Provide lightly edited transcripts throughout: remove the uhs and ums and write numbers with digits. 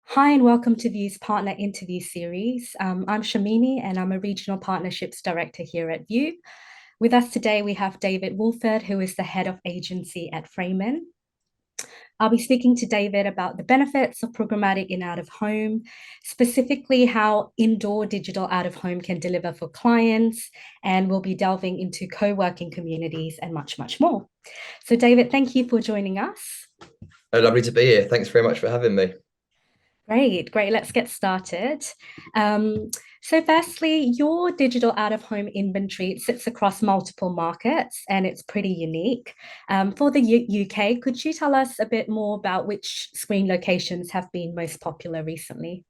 Hi, and welcome to View's Partner Interview Series. I'm Shamini, and I'm a Regional Partnerships Director here at View. With us today, we have David Wolford, who is the Head of Agency at FRAMEN. I'll be speaking to David about the benefits of programmatic in out of home, specifically how indoor digital out of home can deliver for clients, and we'll be delving into co-working communities and much, much more. So, David, thank you for joining us. Oh, lovely to be here. Thanks very much for having me. Great, great. Let's get started. Um, so, firstly, your digital out of home inventory sits across multiple markets and it's pretty unique. For the UK, could you tell us a bit more about which screen locations have been most popular recently?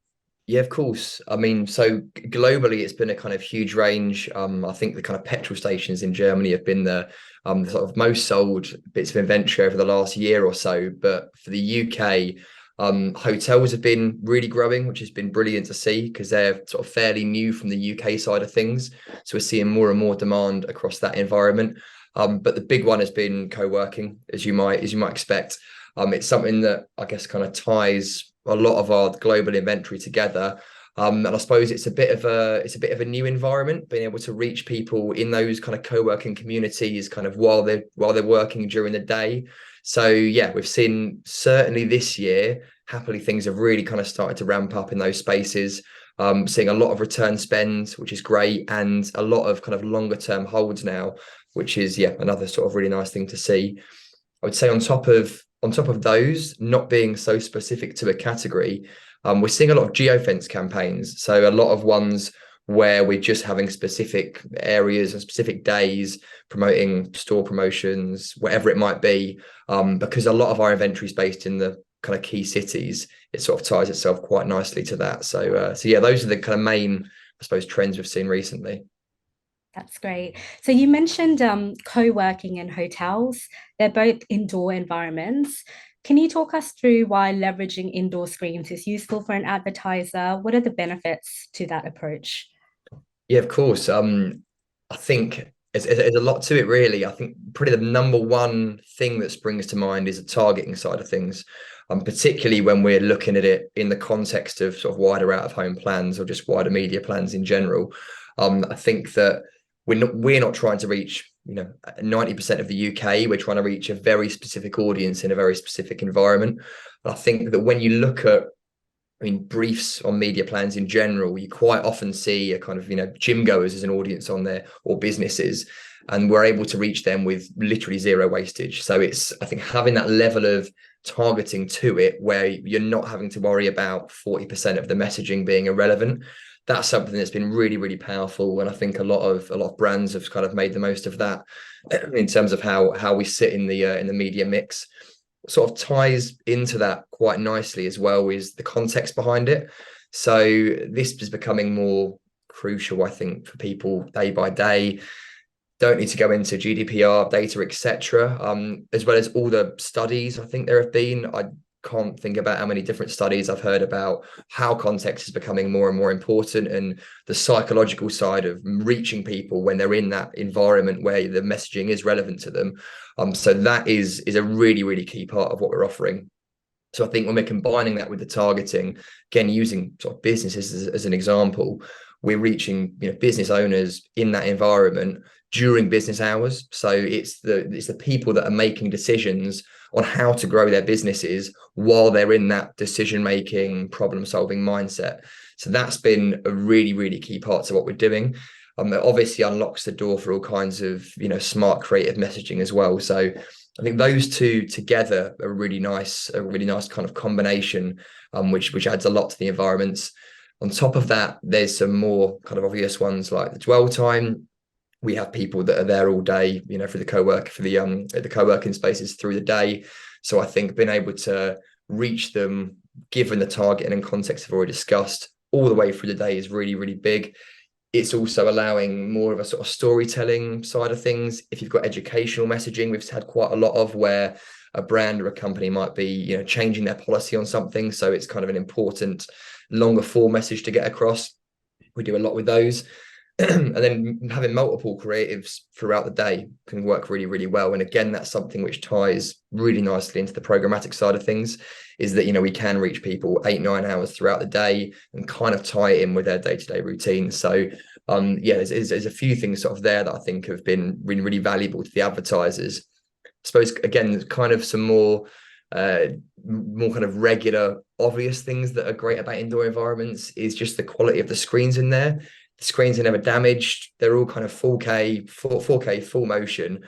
Yeah, of course. I mean, so globally, it's been a kind of huge range. I think the kind of petrol stations in Germany have been the sort of most sold bits of inventory over the last year or so. But for the UK, hotels have been really growing, which has been brilliant to see because they're sort of fairly new from the UK side of things. So we're seeing more and more demand across that environment. But the big one has been co-working, as you might expect. It's something that I guess kind of ties a lot of our global inventory together. And I suppose it's a bit of a new environment, being able to reach people in those kind of co-working communities, kind of while they're working during the day. So yeah, we've seen certainly this year, happily things have really kind of started to ramp up in those spaces. Seeing a lot of return spend, which is great, and a lot of kind of longer term holds now, which is yeah another sort of really nice thing to see. I would say on top of those, not being so specific to a category, we're seeing a lot of geofence campaigns. So a lot of ones where we're just having specific areas and specific days promoting store promotions, whatever it might be, because a lot of our inventory is based in the kind of key cities. It sort of ties itself quite nicely to that. So yeah, those are the kind of main, I suppose, trends we've seen recently. That's great. So you mentioned co-working and hotels. They're both indoor environments. Can you talk us through why leveraging indoor screens is useful for an advertiser? What are the benefits to that approach? Yeah, of course. I think there's a lot to it, really. I think probably the number one thing that springs to mind is the targeting side of things, particularly when we're looking at it in the context of sort of wider out-of-home plans or just wider media plans in general. I think that we're not trying to reach 90% of the UK. We're trying to reach a very specific audience in a very specific environment. And I think that when you look at briefs on media plans in general, you quite often see a kind of, gym goers as an audience on there or businesses, and we're able to reach them with literally zero wastage. So it's, I think, having that level of targeting to it where you're not having to worry about 40% of the messaging being irrelevant. That's something that's been really, really powerful. And I think a lot of brands have kind of made the most of that in terms of how we sit in the media mix. Sort of ties into that quite nicely as well is the context behind it. So this is becoming more crucial, I think, for people day by day. Don't need to go into GDPR data, etc. As well as all the studies. I think there have been. I can't think about how many different studies I've heard about how context is becoming more and more important, and the psychological side of reaching people when they're in that environment where the messaging is relevant to them. So that is a really, really key part of what we're offering. So I think when we're combining that with the targeting, again, using sort of businesses as an example, we're reaching business owners in that environment during business hours. So it's the people that are making decisions on how to grow their businesses while they're in that decision making, problem solving mindset. So that's been a really, really key part to what we're doing. It obviously unlocks the door for all kinds of smart creative messaging as well. So I think those two together are a really nice kind of combination, which adds a lot to the environments. On top of that, there's some more kind of obvious ones like the dwell time. We have people that are there all day, for the co-working spaces through the day. So I think being able to reach them, given the target and context I've already discussed, all the way through the day is really, really big. It's also allowing more of a sort of storytelling side of things. If you've got educational messaging, we've had quite a lot of where a brand or a company might be, changing their policy on something. So it's kind of an important longer form message to get across. We do a lot with those. And then having multiple creatives throughout the day can work really, really well. And again, that's something which ties really nicely into the programmatic side of things, is that, we can reach people 8, 9 hours throughout the day and kind of tie it in with their day-to-day routine. So yeah, there's a few things sort of there that I think have been really, really valuable to the advertisers. I suppose, again, kind of some uh, more kind of regular, obvious things that are great about indoor environments is just the quality of the screens in there. The screens are never damaged. They're all kind of 4K full motion.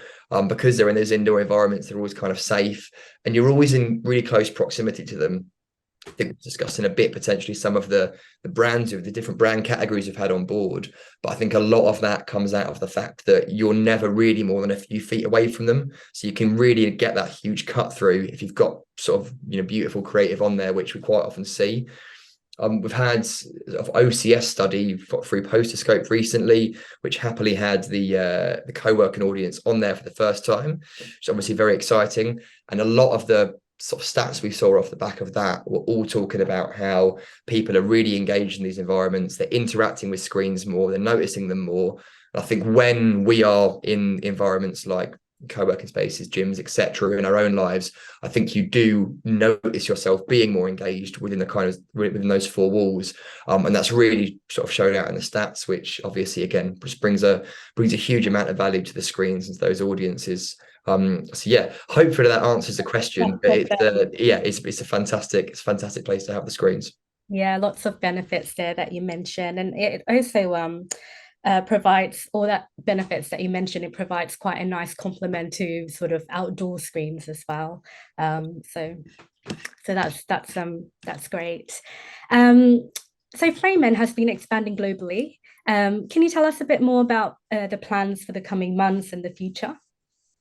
Because they're in those indoor environments, they're always kind of safe, and you're always in really close proximity to them. I think we'll discuss in a bit potentially some of the brands of the different brand categories we've had on board. But I think a lot of that comes out of the fact that you're never really more than a few feet away from them. So you can really get that huge cut through if you've got sort of beautiful creative on there, which we quite often see. We've had an OCS study through Posterscope recently, which happily had the co-working audience on there for the first time, which is obviously very exciting. And a lot of the sort of stats we saw off the back of that were all talking about how people are really engaged in these environments. They're interacting with screens more, they're noticing them more. And I think when we are in environments like co-working spaces, gyms, etc., in our own lives, I think you do notice yourself being more engaged within the kind of within those four walls, and that's really sort of shown out in the stats, which obviously again just brings a huge amount of value to the screens and to those audiences. So yeah, hopefully that answers the question. But Lots of yeah, it's a fantastic place to have the screens. Yeah, lots of benefits there that you mentioned, and it also provides all that benefits that you mentioned. It provides quite a nice complement to sort of outdoor screens as well. So that's great. Um, so Frayman has been expanding globally. Can you tell us a bit more about the plans for the coming months and the future?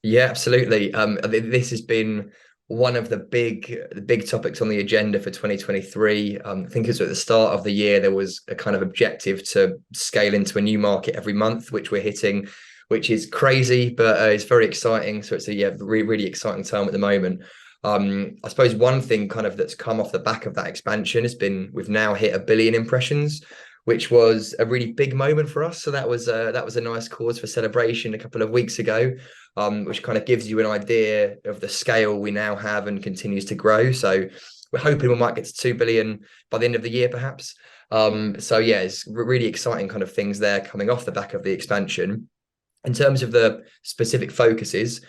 Yeah, absolutely. This has been one of the big topics on the agenda for 2023. I think as at the start of the year, there was a kind of objective to scale into a new market every month, which we're hitting, which is crazy, but it's very exciting. So it's a really, really exciting time at the moment. I suppose one thing kind of that's come off the back of that expansion has been we've now hit 1 billion impressions, which was a really big moment for us. So that was a nice cause for celebration a couple of weeks ago, which kind of gives you an idea of the scale we now have and continues to grow. So we're hoping we might get to 2 billion by the end of the year, perhaps. So yeah, it's really exciting kind of things there coming off the back of the expansion. In terms of the specific focuses,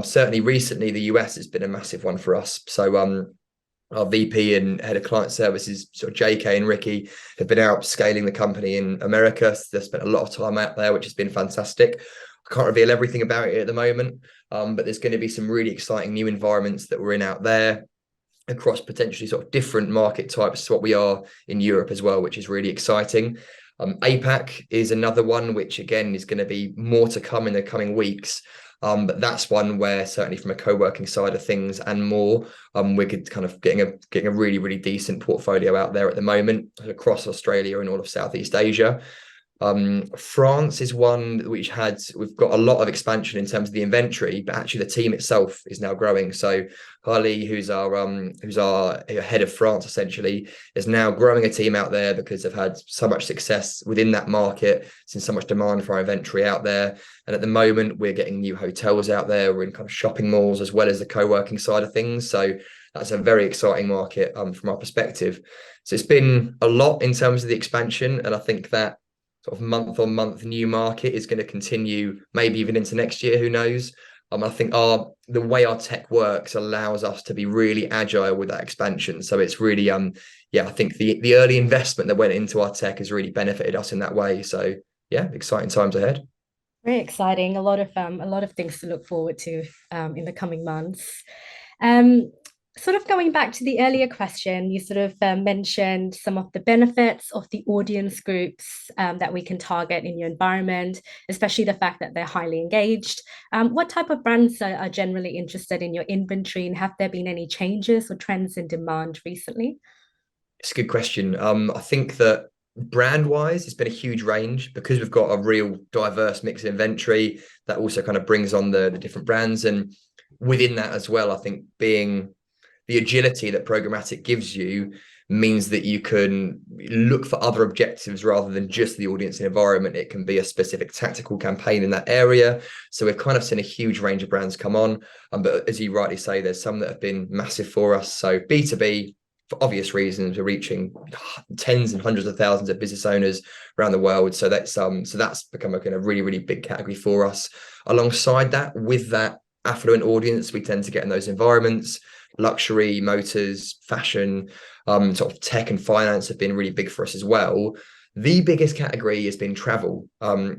certainly recently the US has been a massive one for us. So our VP and head of client services, sort of JK and Ricky, have been out scaling the company in America. So they've spent a lot of time out there, which has been fantastic. I can't reveal everything about it at the moment, but there's going to be some really exciting new environments that we're in out there across potentially sort of different market types to what we are in Europe as well, which is really exciting. APAC is another one, which again is going to be more to come in the coming weeks. But that's one where certainly from a co-working side of things and more, we're kind of getting a really, really decent portfolio out there at the moment across Australia and all of Southeast Asia. France is one which we've got a lot of expansion in terms of the inventory, but actually the team itself is now growing. So Harley, who's our head of France essentially, is now growing a team out there because they've had so much success within that market, since so much demand for our inventory out there. And at the moment, we're getting new hotels out there. We're in kind of shopping malls as well as the co-working side of things. So that's a very exciting market from our perspective. So it's been a lot in terms of the expansion, and I think that sort of month on month new market is going to continue, maybe even into next year, who knows. I think the way our tech works allows us to be really agile with that expansion. So it's really I think the early investment that went into our tech has really benefited us in that way. So yeah, exciting times ahead. Very exciting. A lot of things to look forward to in the coming months. Um, Sort of going back to the earlier question, you sort of mentioned some of the benefits of the audience groups that we can target in your environment, especially the fact that they're highly engaged. What type of brands are generally interested in your inventory, and have there been any changes or trends in demand recently? It's a good question. I think that brand wise, it's been a huge range because we've got a real diverse mix of inventory that also kind of brings on the different brands. And within that as well, I think being the agility that programmatic gives you means that you can look for other objectives rather than just the audience and environment. It can be a specific tactical campaign in that area. So we've kind of seen a huge range of brands come on. But as you rightly say, there's some that have been massive for us. So B2B, for obvious reasons, we're reaching tens and hundreds of thousands of business owners around the world. So that's become a kind of really, really big category for us. Alongside that, with that affluent audience, we tend to get in those environments. Luxury, motors, fashion, sort of tech and finance have been really big for us as well. The biggest category has been travel,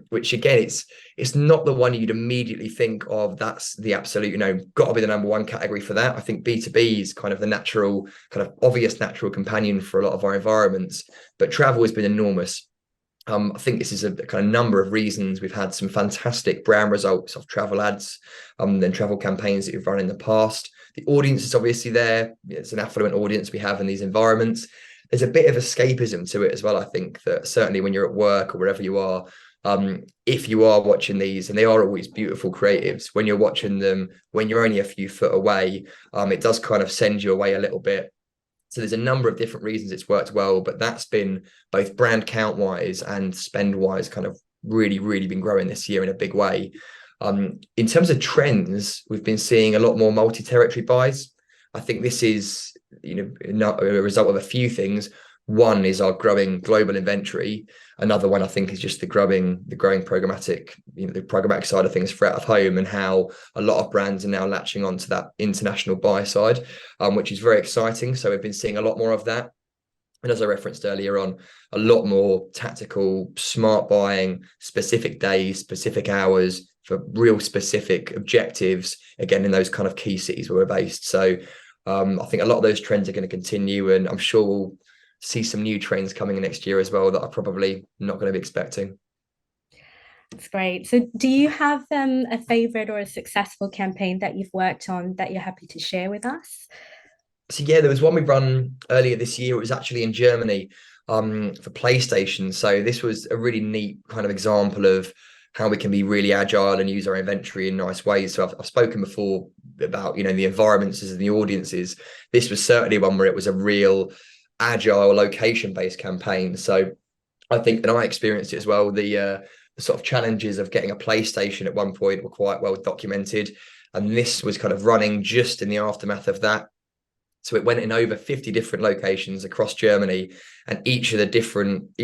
which again, it's not the one you'd immediately think of. That's the absolute, got to be the number one category for that. I think B2B is kind of the natural, kind of obvious natural companion for a lot of our environments, but travel has been enormous. I think this is a kind of number of reasons. We've had some fantastic brand results of travel ads, then travel campaigns that we've run in the past. The audience is obviously there. It's an affluent audience we have in these environments. There's a bit of escapism to it as well. I think that certainly when you're at work or wherever you are, if you are watching these, and they are always beautiful creatives, when you're watching them, when you're only a few foot away, it does kind of send you away a little bit. So there's a number of different reasons it's worked well, but that's been both brand count wise and spend wise kind of really, really been growing this year in a big way. In terms of trends, we've been seeing a lot more multi-territory buys. I think this is, not a result of a few things. One is our growing global inventory. Another one, I think, is just the growing programmatic, the programmatic side of things for out of home, and how a lot of brands are now latching onto that international buy side, which is very exciting. So we've been seeing a lot more of that. And as I referenced earlier on, a lot more tactical, smart buying, specific days, specific hours for real specific objectives, again, in those kind of key cities where we're based. So I think a lot of those trends are going to continue, and I'm sure we'll see some new trends coming in next year as well that I'm probably not going to be expecting. That's great. So do you have a favorite or a successful campaign that you've worked on that you're happy to share with us? So yeah, there was one we run earlier this year. It was actually in Germany for PlayStation. So this was a really neat kind of example of how we can be really agile and use our inventory in nice ways. So I've spoken before about, the environments and the audiences. This was certainly one where it was a real agile location-based campaign. So I think, and I experienced it as well, the sort of challenges of getting a PlayStation at one point were quite well documented. And this was kind of running just in the aftermath of that. So it went in over 50 different locations across Germany, and each of the different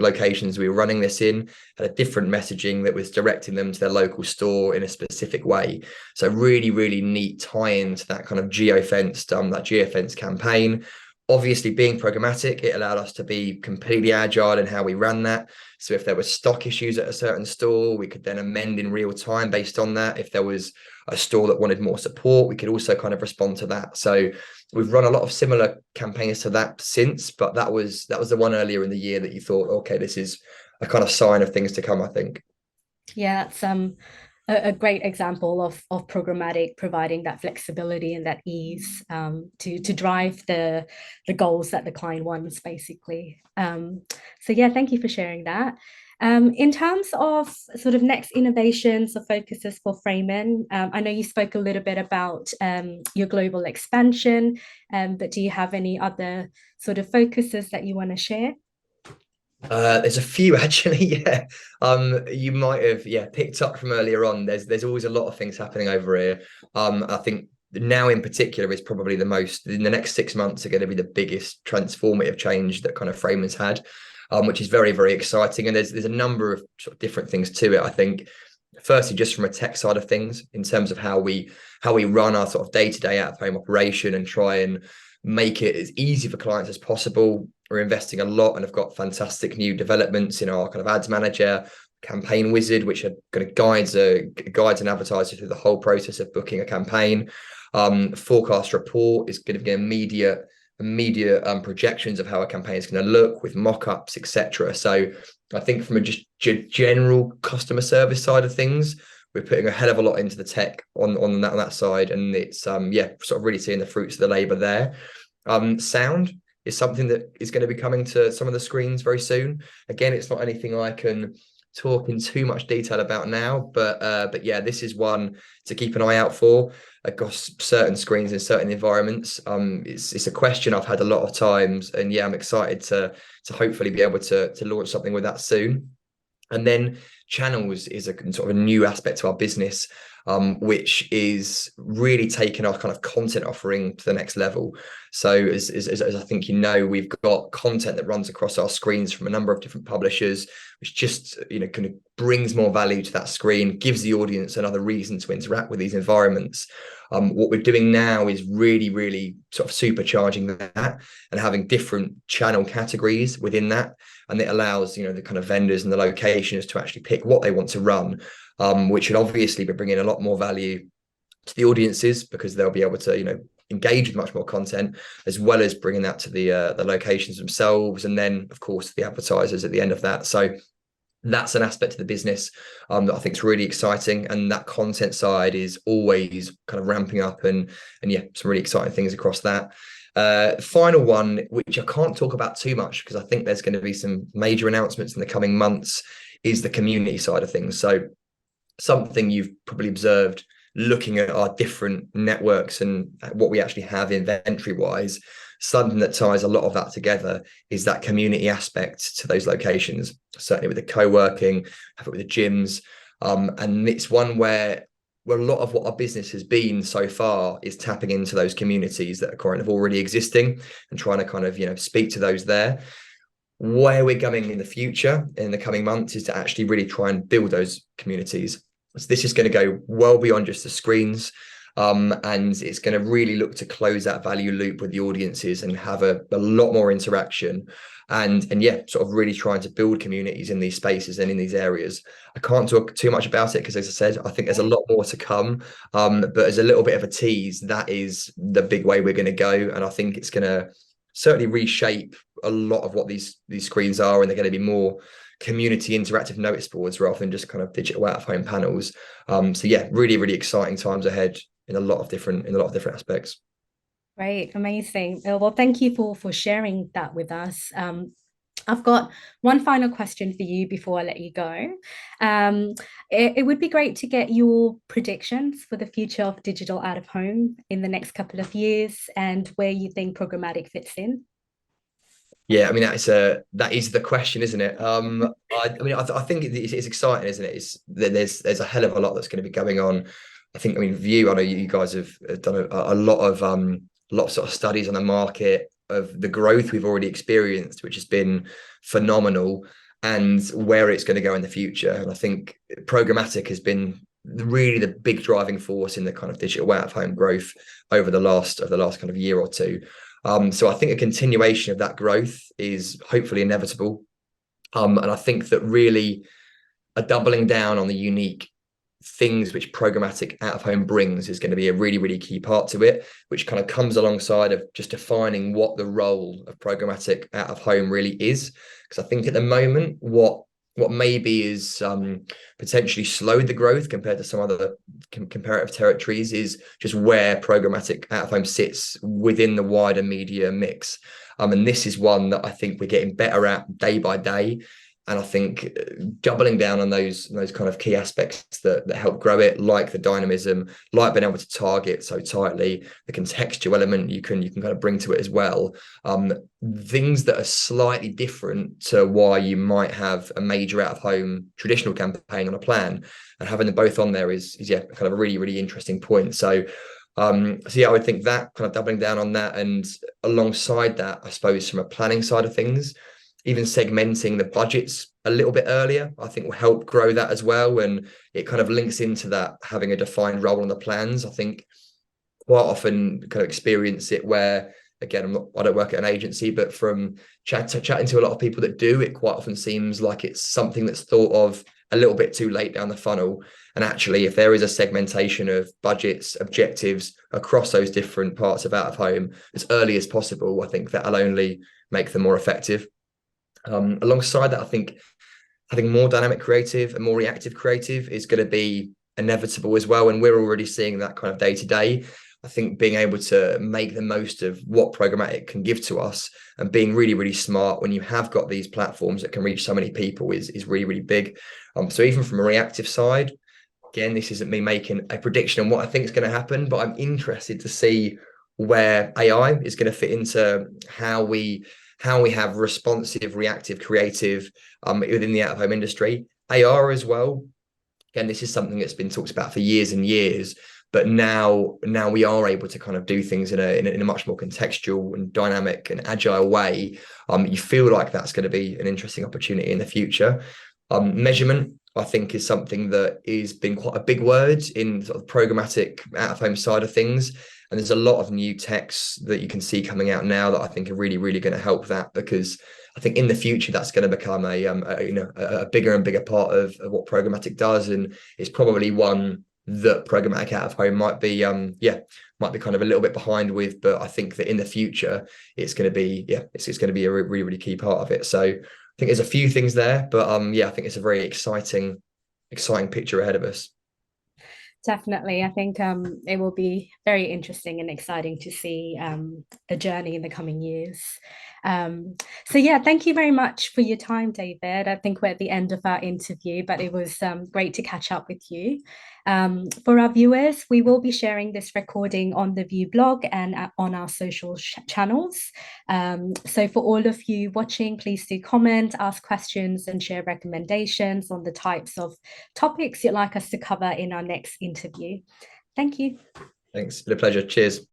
locations we were running this in had a different messaging that was directing them to their local store in a specific way. So really, really neat tie-in to that kind of geofence campaign. Obviously, being programmatic, it allowed us to be completely agile in how we ran that. So if there were stock issues at a certain store, we could then amend in real time based on that. If there was a store that wanted more support, we could also kind of respond to that. So we've run a lot of similar campaigns to that since, but that was the one earlier in the year that you thought, okay, this is a kind of sign of things to come, I think. Yeah, that's a great example of programmatic providing that flexibility and that ease to drive the goals that the client wants, basically. So yeah, thank you for sharing that. In terms of sort of next innovations or focuses for FRAMEN, I know you spoke a little bit about your global expansion, but do you have any other sort of focuses that you want to share? There's a few actually, yeah. You might have, picked up from earlier on. There's always a lot of things happening over here. I think now in particular is probably the most. In the next 6 months are going to be the biggest transformative change that kind of FRAMEN's had, which is very, very exciting. And there's a number of sort of different things to it. I think, firstly, just from a tech side of things, in terms of how we run our sort of day-to-day out-of-home operation and try and make it as easy for clients as possible. We're investing a lot and have got fantastic new developments in our kind of ads manager, campaign wizard, which are kind of guides an advertiser through the whole process of booking a campaign. Forecast report is going to be immediate projections of how a campaign is going to look with mock-ups, etc. So I think from a just general customer service side of things, we're putting a hell of a lot into the tech on that side, and it's sort of really seeing the fruits of the labor there. Sound is something that is going to be coming to some of the screens very soon. Again, it's not anything I can talk in too much detail about now, but yeah, this is one to keep an eye out for. across certain screens in certain environments. It's a question I've had a lot of times, and yeah, I'm excited to hopefully be able to launch something with that soon. And then channels is a sort of a new aspect to our business, which is really taking our kind of content offering to the next level. So as I think you know, we've got content that runs across our screens from a number of different publishers, which just kind of brings more value to that screen, gives the audience another reason to interact with these environments. What we're doing now is really, really sort of supercharging that and having different channel categories within that. And it allows, the kind of vendors and the locations to actually pick what they want to run, which should obviously be bringing a lot more value to the audiences because they'll be able to, engage with much more content, as well as bringing that to the locations themselves. And then, of course, the advertisers at the end of that. So that's an aspect of the business that I think is really exciting, and that content side is always kind of ramping up, and yeah, some really exciting things across that. Final one, which I can't talk about too much because I think there's going to be some major announcements in the coming months, is the community side of things. So something you've probably observed looking at our different networks and what we actually have inventory wise, something that ties a lot of that together is that community aspect to those locations, certainly with the co-working, have it with the gyms. And it's one where a lot of what our business has been so far is tapping into those communities that are kind of already existing and trying to kind of, speak to those there. Where we're going in the future, in the coming months, is to actually really try and build those communities. So this is going to go well beyond just the screens. And it's going to really look to close that value loop with the audiences and have a lot more interaction and yeah, sort of really trying to build communities in these spaces and in these areas. I can't talk too much about it because, as I said, I think there's a lot more to come. But as a little bit of a tease, that is the big way we're going to go, and I think it's going to certainly reshape a lot of what these screens are, and they're going to be more community interactive notice boards rather than just kind of digital out of home panels. So yeah, really, really exciting times ahead in a lot of different aspects. Great, amazing. Well, thank you for sharing that with us. I've got one final question for you before I let you go. It would be great to get your predictions for the future of digital out of home in the next couple of years and where you think programmatic fits in. Yeah, I mean that is the question, isn't it? I think it's exciting, isn't it? It's there's a hell of a lot that's going to be going on. I mean, View. I know you guys have done a lot of sort of studies on the market of the growth we've already experienced, which has been phenomenal, and where it's going to go in the future. And I think programmatic has been really the big driving force in the kind of digital out of home growth over the last kind of year or two. So I think a continuation of that growth is hopefully inevitable. And I think that really a doubling down on the unique things which programmatic out of home brings is going to be a really, really key part to it, which kind of comes alongside of just defining what the role of programmatic out of home really is. Because I think at the moment, what maybe is potentially slowed the growth compared to some other comparative territories is just where programmatic out of home sits within the wider media mix. And this is one that I think we're getting better at day by day. And I think doubling down on those kind of key aspects that help grow it, like the dynamism, like being able to target so tightly, the contextual element you can kind of bring to it as well. Things that are slightly different to why you might have a major out of home traditional campaign on a plan, and having them both on there is yeah, kind of a really, really interesting point. So yeah, I would think that kind of doubling down on that, and alongside that, I suppose from a planning side of things, even segmenting the budgets a little bit earlier, I think will help grow that as well. And it kind of links into that having a defined role on the plans. I think quite often kind of experience it where, again, I don't work at an agency, but from chatting to a lot of people that do, it quite often seems like it's something that's thought of a little bit too late down the funnel. And actually, if there is a segmentation of budgets, objectives across those different parts of out of home as early as possible, I think that'll only make them more effective. Alongside that, I think having more dynamic creative and more reactive creative is going to be inevitable as well. And we're already seeing that kind of day to day. I think being able to make the most of what programmatic can give to us and being really, really smart when you have got these platforms that can reach so many people is really, really big. So even from a reactive side, Again, this isn't me making a prediction on what I think is going to happen, but I'm interested to see where AI is going to fit into how we have responsive, reactive, creative within the out-of-home industry. AR as well. Again, this is something that's been talked about for years and years, but now we are able to kind of do things in a much more contextual and dynamic and agile way. You feel like that's going to be an interesting opportunity in the future. Measurement, I think, is something that is been quite a big word in sort of programmatic out of home side of things. And there's a lot of new techs that you can see coming out now that I think are really, really going to help that, because I think in the future that's going to become a bigger and bigger part of what programmatic does, and it's probably one that programmatic out of home might be kind of a little bit behind with, but I think that in the future it's going to be it's going to be a really, really key part of it. So I think there's a few things there, but I think it's a very exciting picture ahead of us. Definitely. I think it will be very interesting and exciting to see the journey in the coming years. So, yeah, thank you very much for your time, David. I think we're at the end of our interview, but it was great to catch up with you. For our viewers, we will be sharing this recording on the View blog and on our social channels. So for all of you watching, please do comment, ask questions, and share recommendations on the types of topics you'd like us to cover in our next interview. Thank you. Thanks. It's been a pleasure. Cheers.